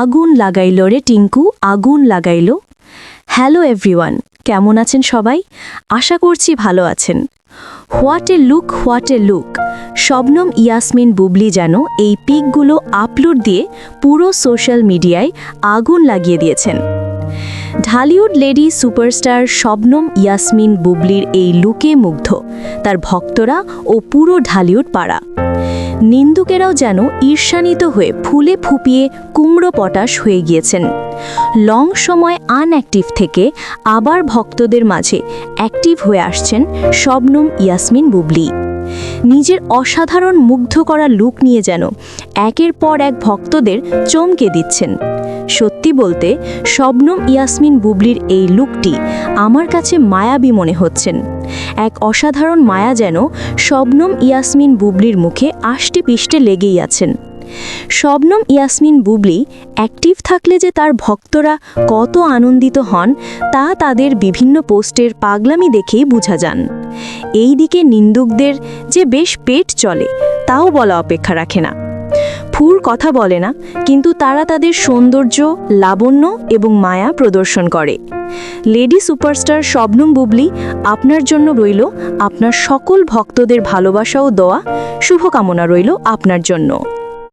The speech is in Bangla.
আগুন লাগাইল রে টিঙ্কু, আগুন লাগাইল। হ্যালো এভরিওয়ান, কেমন আছেন সবাই? আশা করছি ভালো আছেন। What a look, what a look. Shabnam Yasmin Bubly যেন এই পিকগুলো আপলোড দিয়ে পুরো সোশ্যাল মিডিয়ায় আগুন লাগিয়ে দিয়েছেন। ঢালিউড লেডি সুপারস্টার শবনম ইয়াসমিন বুবলির এই লুকে মুগ্ধ তার ভক্তরা ও পুরো ঢালিউড পাড়া। নিন্দুকেরাও যেন ঈর্ষান্বিত হয়ে ফুলে ফুপিয়ে কুমড়ো পটাশ হয়ে গিয়েছেন। লং সময় আনঅ্যাক্টিভ থেকে আবার ভক্তদের মাঝে অ্যাক্টিভ হয়ে আসছেন শবনম ইয়াসমিন বুবলি। নিজের অসাধারণ মুগ্ধ করা লুক নিয়ে যেন একের পর এক ভক্তদের চমকে দিচ্ছেন। সত্যি বলতে শবনম ইয়াসমিন বুবলির এই লুকটি আমার কাছে মায়াবী মনে হচ্ছেন। এক অসাধারণ মায়া যেন শবনম ইয়াসমিন বুবলির মুখে আষ্টে পিষ্টে লেগেই আছেন। শবনম ইয়াসমিন বুবলি অ্যাক্টিভ থাকলে যে তার ভক্তরা কত আনন্দিত হন তা তাদের বিভিন্ন পোস্টের পাগলামি দেখেই বোঝা যান। এই দিকে নিন্দুকদের যে বেশ পেট চলে তাও বলা অপেক্ষা রাখে না। ফুর কথা বলে না, কিন্তু তারা তাদের সৌন্দর্য, লাবণ্য এবং মায়া প্রদর্শন করে। লেডি সুপারস্টার শবনম বুবলি, আপনার জন্য রইল আপনার সকল ভক্তদের ভালোবাসা ও দোয়া। শুভকামনা রইল আপনার জন্য।